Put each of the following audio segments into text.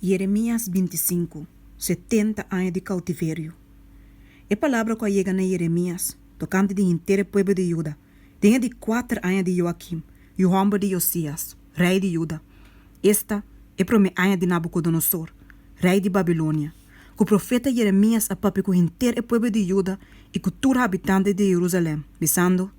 Jeremias 25, 70 anos de cautiverio. A palavra que chega na Jeremias, tocante de inteiro povo de Judá, tem de 4 anos de Joaquim, e o homem de Josias, rei de Judá. Esta é o primeiro ano de Nabucodonosor, rei de Babilônia. Que o profeta Jeremias apape com inteiro povo de Judá e com todos os habitantes de Jerusalém, dizendo: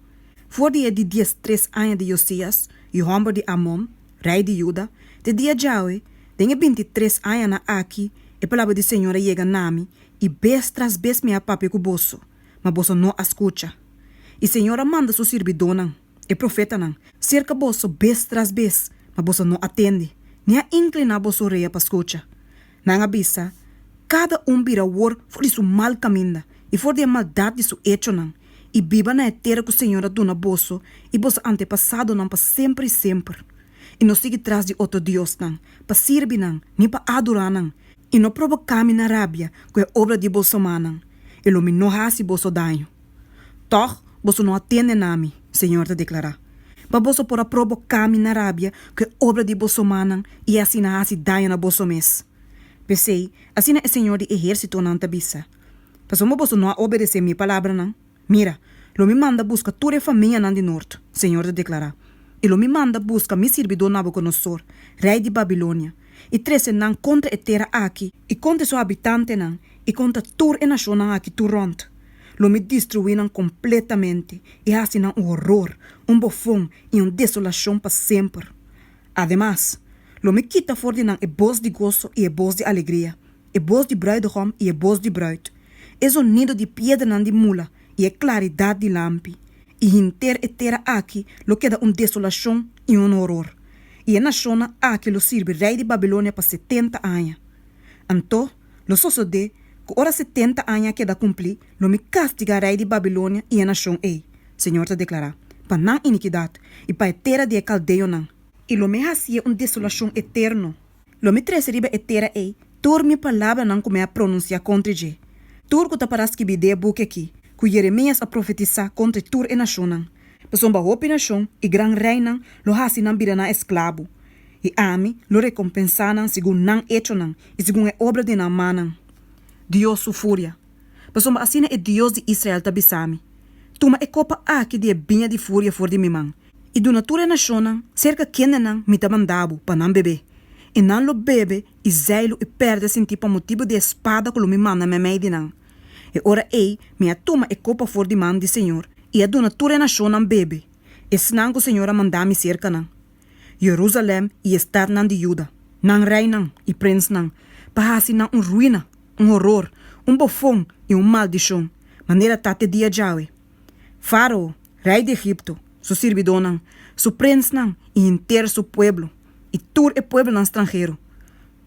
For dia de 13 anos de Josias, e o homem de Amon, rei de Judá, de dia de hoje, tem 23 anos aqui, a palavra do Senhor chega a mim, e vez tras vez me apape com o bolso, mas bolso não escuta. E o Senhor manda seu servidor, o profeta, cerca bolso vez tras vez, mas bolso não atende, nem a inclina bolso reia para escutar. Não avisa, cada vira war for de seu mal caminho, e for de maldade de seu hecho, e viva na terra que o Senhor dona bolso, e bolso antepassado para sempre e sempre. E não siga atrás de outro Deus, para servir, nem para adorar, e não provocar na rábia, que é obra de bolso humano, e lo não hace bolso danho. Toch, bolso não atende a mim, Senhor te declara. Para bolso por provocar na rábia, que é obra de bolso humano, e assim não hace danho na bolso mês. Pensei, assim é o Senhor de exército não te bisa. Para o bolso não obedecer minha palavra, mira, lo me manda buscar toda a família de norte, Senhor te declara. E lo me manda busca mi servidor Nabucodonosor, rei de Babilônia, e trece contra a terra aqui, e contra seu habitante e contra toda a nação aqui turont. Lo me destruíram completamente, e assim um horror, bofão e desolação para sempre. Ademais, lo me quita fora de voz de gozo e voz de alegria, e voz de bruidegom e voz de bruid, e sonido de pedra de mula, e a claridade de lampi. E inteira a terra aqui lo queda desolação e horror. E a nação aqui lo sirve rei de Babilônia para 70 anos. Então, lo sucede que ora 70 anos queda cumprir, lo me castiga rei de Babilônia e a nação Senhor te declara, para não iniquidade e para a terra de Caldeu E lo me hacia desolação eterno. Lo me recebe a terra tur mi palavra não come a pronunciar contra je. Tur que taparás que bide a book aqui. Que Jeremias a profetizar contra toda a nação. Pessoa hope nação e gran rei lo hasi bira esclavo. E ami lo recompensa segundo não hecho e segundo a obra de mano. Deus su fúria. Pessoa assim é Deus de Israel tabisami. Tuma e copa aqui de binha de fúria for de mimang. E do natura nação cerca quem me tabandabo para não beber. E não lo bebe e zeilo e perde sentir para motivo de espada que lo me manda me meio de E ora me atoma e copa for de mão de Senhor, e a dona tua nação não bebe. E senão que o Senhor a mandar me cerca Jerusalém e estar de Judá, rei e príncipe para assim ruína, horror, bofão e maldição, maneira tate dia jaue. Faraó, rei de Egipto, su servidor su príncipe e inteiro su pueblo, e tur e pueblo estrangeiro.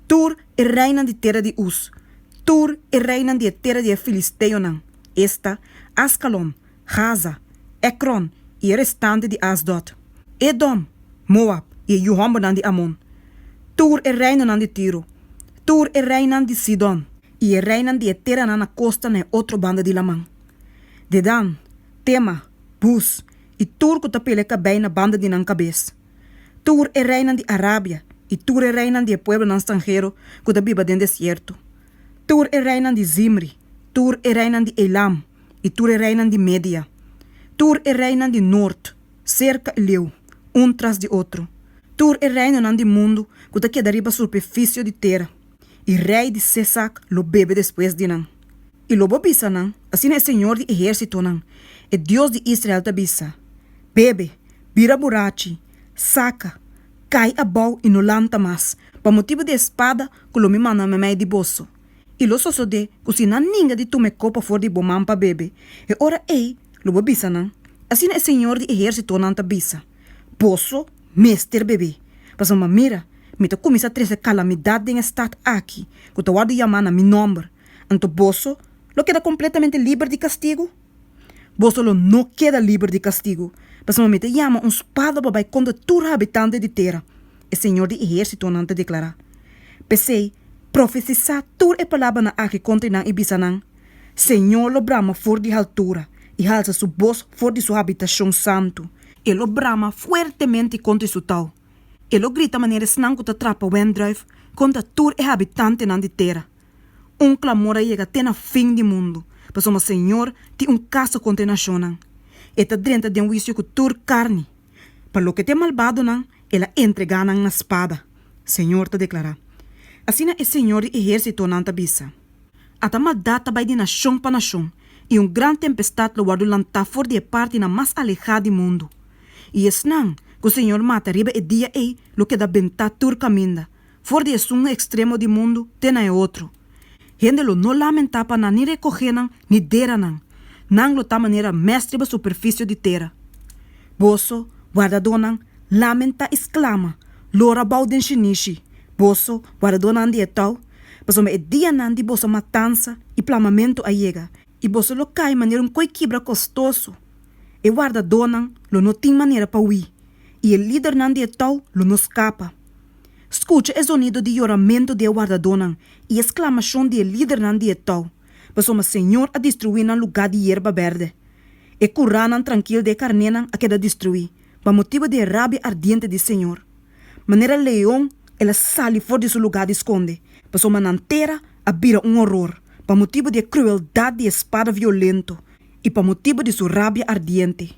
Tur e reina de terra de Uz. Tur e reina de terra de Filisteu, esta, Ascalon, Gaza, Ekron e restante de Asdod, Edom, Moab e Juhomba de Amon. Tur e reina de Tiro, Tur e reina de Sidon e reina de terra na costa na outra banda de Lamang. Dedan, Tema, Bus e Tur que tapele cabei na banda de cabeça. Tur e reina de Arábia e Tur e reina de pueblo estrangeiro que da biba dentro deserto. Tur e reina de Zimri, Tur e reina de Elam, e Tur e reina de Média. Tur e reina de Norte, cerca e leu, tras de outro. Tur e reina de mundo, que daqui da riba superfície de terra. E rei de Sesac lo bebe depois de E lo bobisa assim é o Senhor de exército e Deus de Israel tabisa. Bebe, vira burachi, saca, cai a bau e no lanta mais, para motivo de espada que lo me manda me meio de bolso. E lo sucede que se não ninguém de tome copa for de bomam para bebe, e ora lo bebisa assim é o Senhor de exército tabisa. Posso, mestre bebê. Mas uma mira, me to começa a trazer calamidade em estado aqui, que te guardo chamar na meu nome. Então, bosso, lo queda completamente livre de castigo? Bosso lo não queda livre de castigo, mas me te chama espada para contra todo habitante de terra. O Senhor de exército te declara. Pensei, profetizar toda a palavra na aqui contra não ibisanang. Senhor lo brama for de altura e alça sua voz for de sua habitação santo. Ele lo brama fortemente contra su tal. Ele lo grita maneira senang que te atrapa o wendruif, contra tur e habitante nan de terra. Clamor llega até na fim do mundo, mas o Senhor tem caso contra a nação. Eta dentro de juízo que tur carne. Para lo que te malvado nan, ela entrega na espada. Senhor te declara. Assim é Senhor de exército nan ta bisa. Ata maldade vai de nação para nação, e grande tempestade lo guardo lantar for de parte na mais alejada do mundo. E nan, que o Senhor mata riba e dia lo que da benta tur caminda. For de um extremo do mundo, tena é outro. Gente lo não lamenta para nem recoger ni dera nan lo ta maneira mestre ba superfície de terra. Boso, guardadonan, lamenta exclama, lora bauden chinichi. Boso, guardadonan de etal, paso me dia nan di boso matança e plamamento a llega. E boso lo cai maneira coi quebra costoso. E guardadonan lo não tem maneira para ui. E o líder nan de etal lo não escapa. Escucha o sonido de oramento de guardadonan e exclamação de líder nan de etal. Paso o Senhor a destruir na lugar de erva verde. E curranan tranquilo de carnenan a queda destruir, por motivo de rabia ardiente de Senhor. Maneira leão, ela sale fora de seu lugar de esconde, paso manantera a vira horror, por motivo de crueldade de espada violento, e por motivo de sua rabia ardiente.